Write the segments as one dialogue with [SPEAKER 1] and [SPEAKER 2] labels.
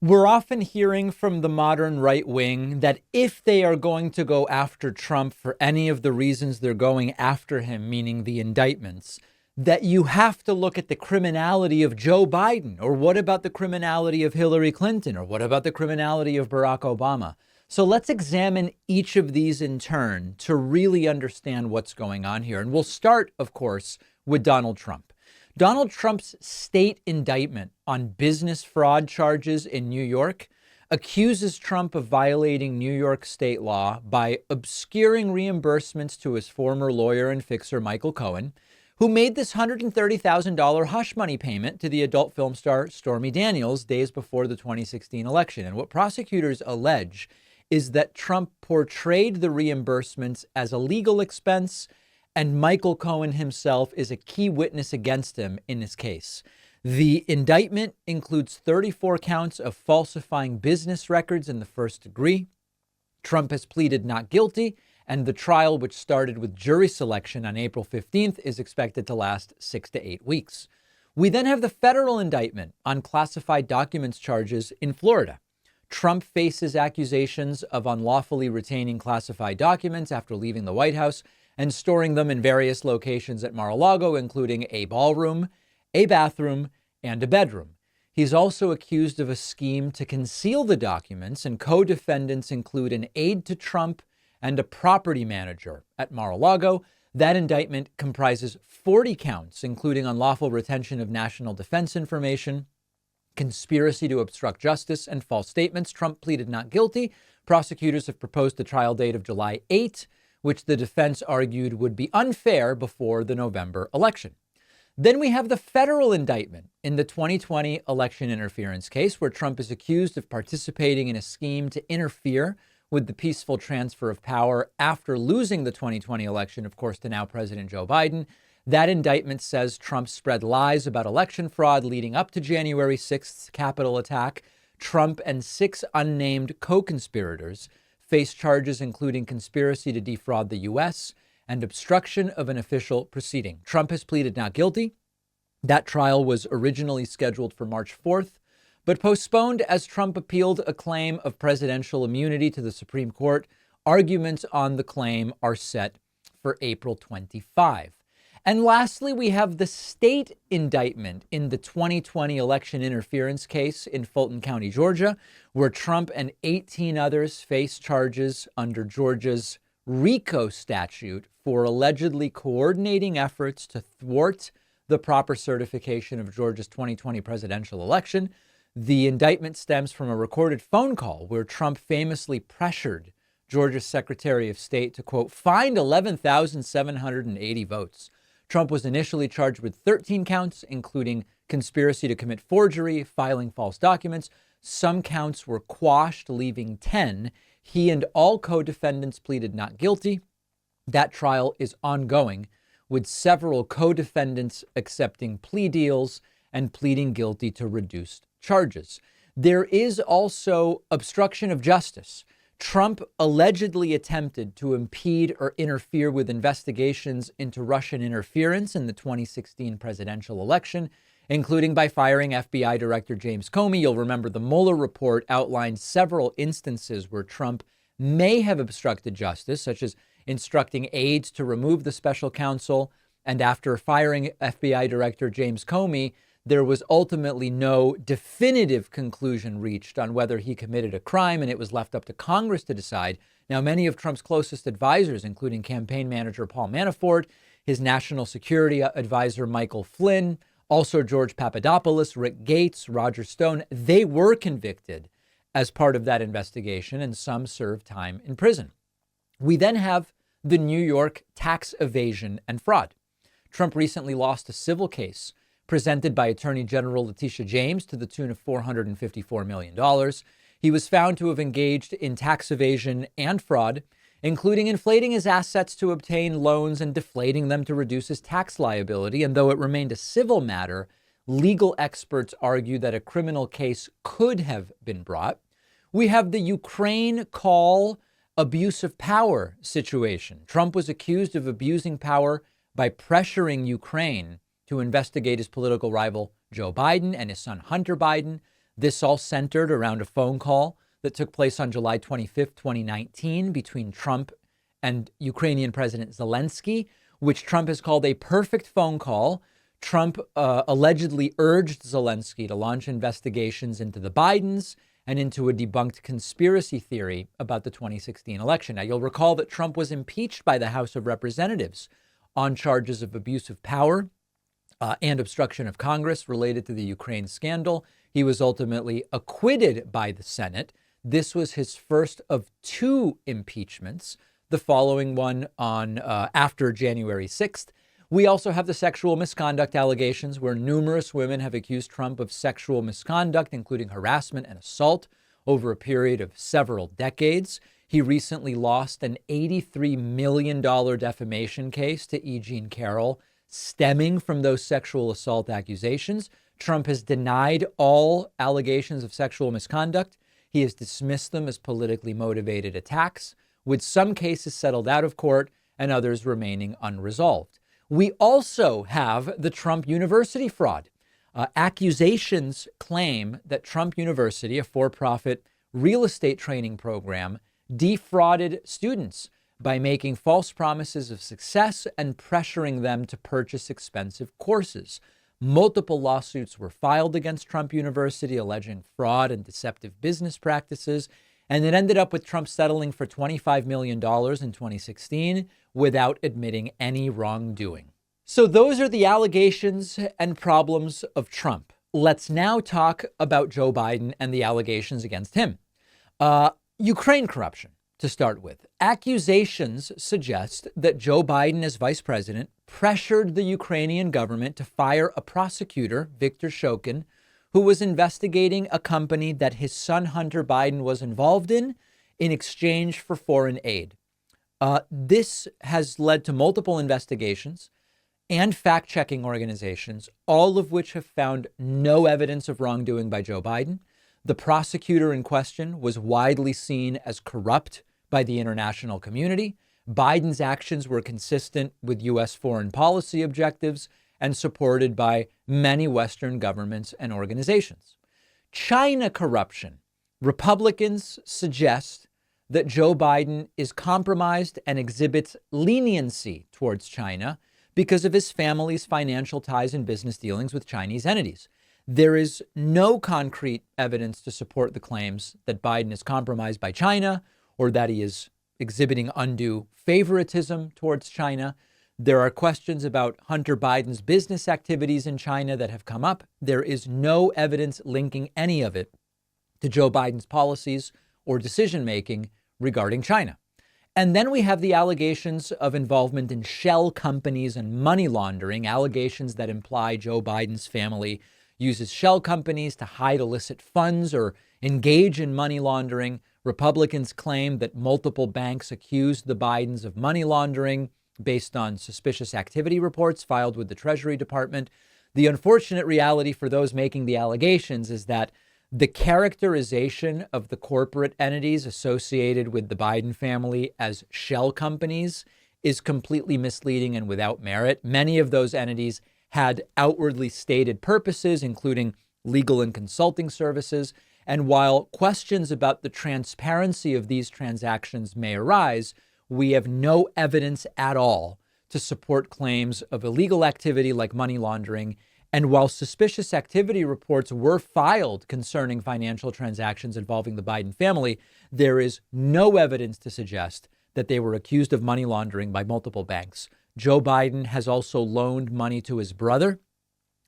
[SPEAKER 1] We're often hearing from the modern right wing that if they are going to go after Trump for any of the reasons they're going after him, meaning the indictments, that you have to look at the criminality of Joe Biden. Or what about the criminality of Hillary Clinton? Or what about the criminality of Barack Obama? So let's examine each of these in turn to really understand what's going on here. And we'll start, of course, with Donald Trump. Donald Trump's state indictment on business fraud charges in New York accuses Trump of violating New York state law by obscuring reimbursements to his former lawyer and fixer, Michael Cohen, who made this $130,000 hush money payment to the adult film star Stormy Daniels days before the 2016 election. And what prosecutors allege is that Trump portrayed the reimbursements as a legal expense, and Michael Cohen himself is a key witness against him in this case. The indictment includes 34 counts of falsifying business records in the first degree. Trump has pleaded not guilty, and the trial, which started with jury selection on April 15th, is expected to last 6 to 8 weeks. We then have the federal indictment on classified documents charges in Florida. Trump faces accusations of unlawfully retaining classified documents after leaving the White House and storing them in various locations at Mar-a-Lago, including a ballroom, a bathroom, and a bedroom. He's also accused of a scheme to conceal the documents, and co-defendants include an aide to Trump and a property manager at Mar-a-Lago. That indictment comprises 40 counts, including unlawful retention of national defense information, conspiracy to obstruct justice, and false statements. Trump pleaded not guilty. Prosecutors have proposed a trial date of July 8, which the defense argued would be unfair before the November election. Then we have the federal indictment in the 2020 election interference case, where Trump is accused of participating in a scheme to interfere with the peaceful transfer of power after losing the 2020 election, of course, to now President Joe Biden. That indictment says Trump spread lies about election fraud leading up to January 6th's Capitol attack. Trump and 6 unnamed co-conspirators face charges including conspiracy to defraud the U.S. and obstruction of an official proceeding. Trump has pleaded not guilty. That trial was originally scheduled for March 4th, but postponed as Trump appealed a claim of presidential immunity to the Supreme Court. Arguments on the claim are set for April 25. And lastly, we have the state indictment in the 2020 election interference case in Fulton County, Georgia, where Trump and 18 others face charges under Georgia's RICO statute for allegedly coordinating efforts to thwart the proper certification of Georgia's 2020 presidential election. The indictment stems from a recorded phone call where Trump famously pressured Georgia's Secretary of State to, quote, find 11,780 votes. Trump was initially charged with 13 counts, including conspiracy to commit forgery, filing false documents. Some counts were quashed, leaving 10. He and all co-defendants pleaded not guilty. That trial is ongoing, with several co-defendants accepting plea deals and pleading guilty to reduced charges. There is also obstruction of justice. Trump allegedly attempted to impede or interfere with investigations into Russian interference in the 2016 presidential election, including by firing FBI Director James Comey. You'll remember the Mueller report outlined several instances where Trump may have obstructed justice, such as instructing aides to remove the special counsel. And after firing FBI Director James Comey, there was ultimately no definitive conclusion reached on whether he committed a crime, and it was left up to Congress to decide. Now, many of Trump's closest advisors, including campaign manager Paul Manafort, his national security advisor Michael Flynn, also George Papadopoulos, Rick Gates, Roger Stone, they were convicted as part of that investigation, and some served time in prison. We then have the New York tax evasion and fraud. Trump recently lost a civil case presented by Attorney General Letitia James to the tune of $454 million. He was found to have engaged in tax evasion and fraud, including inflating his assets to obtain loans and deflating them to reduce his tax liability. And though it remained a civil matter, legal experts argue that a criminal case could have been brought. We have the Ukraine call abuse of power situation. Trump was accused of abusing power by pressuring Ukraine to investigate his political rival, Joe Biden, and his son, Hunter Biden. This all centered around a phone call that took place on July 25th, 2019, between Trump and Ukrainian President Zelensky, which Trump has called a perfect phone call. Trump allegedly urged Zelensky to launch investigations into the Bidens and into a debunked conspiracy theory about the 2016 election. Now, you'll recall that Trump was impeached by the House of Representatives on charges of abuse of power and obstruction of Congress related to the Ukraine scandal. He was ultimately acquitted by the Senate. This was his first of two impeachments, the following one on after January 6th. We also have the sexual misconduct allegations, where numerous women have accused Trump of sexual misconduct, including harassment and assault, over a period of several decades. He recently lost an $83 million defamation case to E. Jean Carroll, stemming from those sexual assault accusations. Trump has denied all allegations of sexual misconduct. He has dismissed them as politically motivated attacks, with some cases settled out of court and others remaining unresolved. We also have the Trump University fraud. Accusations claim that Trump University, a for-profit real estate training program, defrauded students by making false promises of success and pressuring them to purchase expensive courses. Multiple lawsuits were filed against Trump University alleging fraud and deceptive business practices, and it ended up with Trump settling for $25 million in 2016 without admitting any wrongdoing. So those are the allegations and problems of Trump. Let's now talk about Joe Biden and the allegations against him. Ukraine corruption, to start with. Accusations suggest that Joe Biden, as vice president, pressured the Ukrainian government to fire a prosecutor, Viktor Shokin, who was investigating a company that his son Hunter Biden was involved in exchange for foreign aid. This has led to multiple investigations and fact-checking organizations, all of which have found no evidence of wrongdoing by Joe Biden. The prosecutor in question was widely seen as corrupt by the international community. Biden's actions were consistent with U.S. foreign policy objectives and supported by many Western governments and organizations. China corruption. Republicans suggest that Joe Biden is compromised and exhibits leniency towards China because of his family's financial ties and business dealings with Chinese entities. There is no concrete evidence to support the claims that Biden is compromised by China or that he is exhibiting undue favoritism towards China. There are questions about Hunter Biden's business activities in China that have come up. There is no evidence linking any of it to Joe Biden's policies or decision-making regarding China. And then we have the allegations of involvement in shell companies and money laundering, allegations that imply Joe Biden's family uses shell companies to hide illicit funds or engage in money laundering. Republicans claim that multiple banks accused the Bidens of money laundering based on suspicious activity reports filed with the Treasury Department. The unfortunate reality for those making the allegations is that the characterization of the corporate entities associated with the Biden family as shell companies is completely misleading and without merit. Many of those entities had outwardly stated purposes, including legal and consulting services. And while questions about the transparency of these transactions may arise, we have no evidence at all to support claims of illegal activity like money laundering. And while suspicious activity reports were filed concerning financial transactions involving the Biden family, there is no evidence to suggest that they were accused of money laundering by multiple banks. Joe Biden has also loaned money to his brother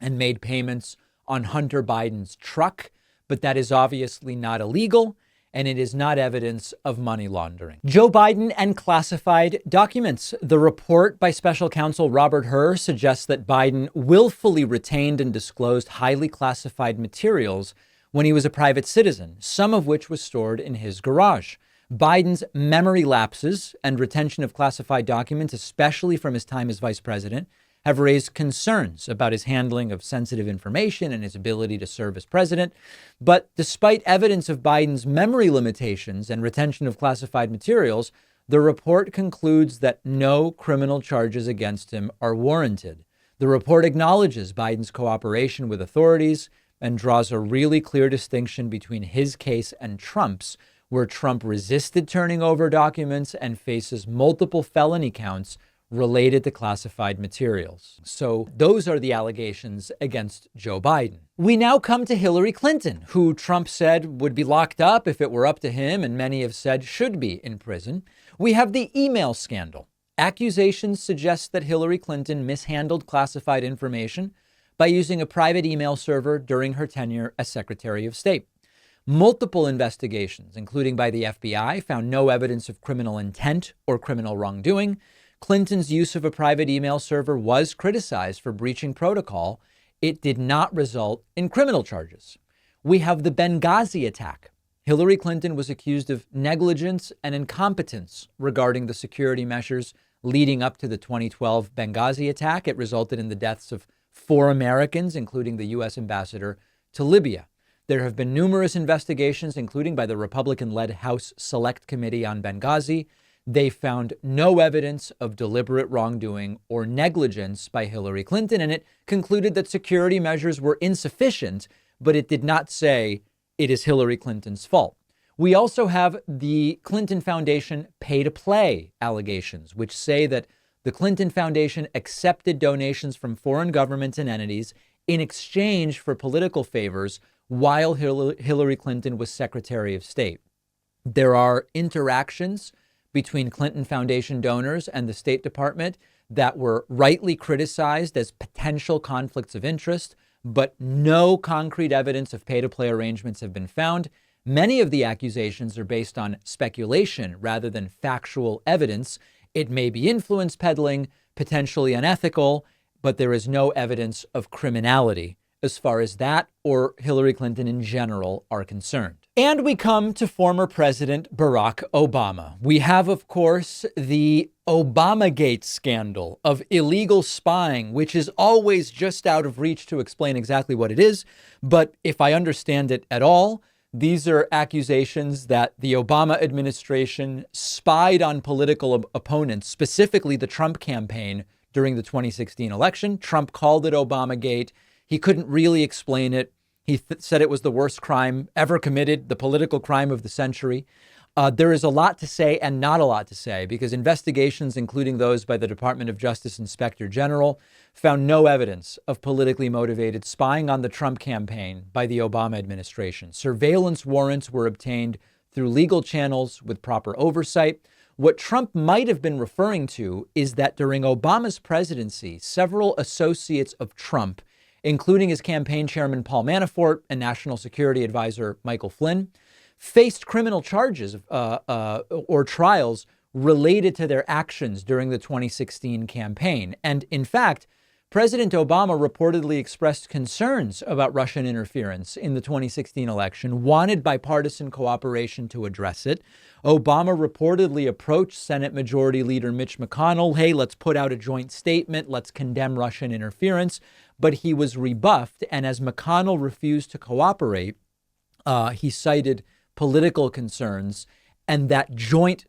[SPEAKER 1] and made payments on Hunter Biden's truck, but that is obviously not illegal, and it is not evidence of money laundering. Joe Biden and classified documents. The report by special counsel Robert Hur suggests that Biden willfully retained and disclosed highly classified materials when he was a private citizen, some of which was stored in his garage. Biden's memory lapses and retention of classified documents, especially from his time as vice president, have raised concerns about his handling of sensitive information and his ability to serve as president. But despite evidence of Biden's memory limitations and retention of classified materials, the report concludes that no criminal charges against him are warranted. The report acknowledges Biden's cooperation with authorities and draws a really clear distinction between his case and Trump's, where Trump resisted turning over documents and faces multiple felony counts related to classified materials. So those are the allegations against Joe Biden. We now come to Hillary Clinton, who Trump said would be locked up if it were up to him, and many have said should be in prison. We have the email scandal. Accusations suggest that Hillary Clinton mishandled classified information by using a private email server during her tenure as Secretary of State. Multiple investigations, including by the FBI, found no evidence of criminal intent or criminal wrongdoing. Clinton's use of a private email server was criticized for breaching protocol. It did not result in criminal charges. We have the Benghazi attack. Hillary Clinton was accused of negligence and incompetence regarding the security measures leading up to the 2012 Benghazi attack. It resulted in the deaths of 4 Americans, including the U.S. ambassador to Libya. There have been numerous investigations, including by the Republican-led House Select Committee on Benghazi. They found no evidence of deliberate wrongdoing or negligence by Hillary Clinton, and it concluded that security measures were insufficient, but it did not say it is Hillary Clinton's fault. We also have the Clinton Foundation pay-to-play allegations, which say that the Clinton Foundation accepted donations from foreign governments and entities in exchange for political favors while Hillary Clinton was Secretary of State. There are interactions between Clinton Foundation donors and the State Department that were rightly criticized as potential conflicts of interest, but no concrete evidence of pay-to-play arrangements have been found. Many of the accusations are based on speculation rather than factual evidence. It may be influence peddling, potentially unethical, but there is no evidence of criminality as far as that or Hillary Clinton in general are concerned. And we come to former President Barack Obama. We have, of course, the Obamagate scandal of illegal spying, which is always just out of reach to explain exactly what it is. But if I understand it at all, these are accusations that the Obama administration spied on political opponents, specifically the Trump campaign during the 2016 election. Trump called it Obamagate. He couldn't really explain it. He said it was the worst crime ever committed, the political crime of the century. There is a lot to say and not a lot to say because investigations, including those by the Department of Justice Inspector General, found no evidence of politically motivated spying on the Trump campaign by the Obama administration. Surveillance warrants were obtained through legal channels with proper oversight. What Trump might have been referring to is that during Obama's presidency, several associates of Trump, including his campaign chairman Paul Manafort and National Security Advisor Michael Flynn, faced criminal charges or trials related to their actions during the 2016 campaign. And in fact, President Obama reportedly expressed concerns about Russian interference in the 2016 election, wanted bipartisan cooperation to address it. Obama reportedly approached Senate Majority Leader Mitch McConnell, hey, let's put out a joint statement, let's condemn Russian interference. But he was rebuffed, and as McConnell refused to cooperate, he cited political concerns, and that joint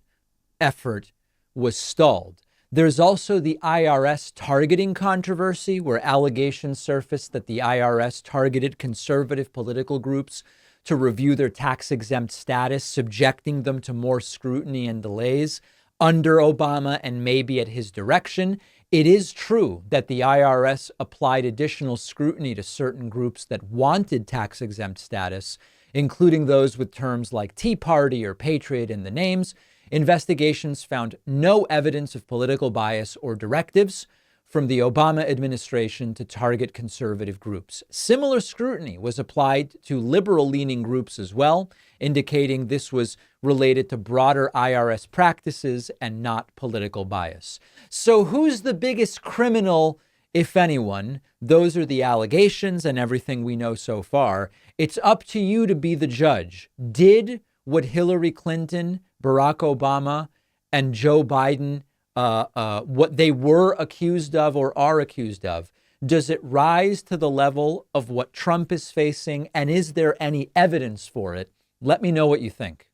[SPEAKER 1] effort was stalled. There's also the IRS targeting controversy, where allegations surfaced that the IRS targeted conservative political groups to review their tax-exempt status, subjecting them to more scrutiny and delays under Obama and maybe at his direction. It is true that the IRS applied additional scrutiny to certain groups that wanted tax-exempt status, including those with terms like Tea Party or Patriot in the names. Investigations found no evidence of political bias or directives from the Obama administration to target conservative groups. Similar scrutiny was applied to liberal-leaning groups as well, indicating this was related to broader IRS practices and not political bias. So who's the biggest criminal, if anyone? Those are the allegations and everything we know so far. It's up to you to be the judge. Did what Hillary Clinton, Barack Obama, and Joe Biden, what they were accused of or are accused of, does it rise to the level of what Trump is facing? And is there any evidence for it? Let me know what you think.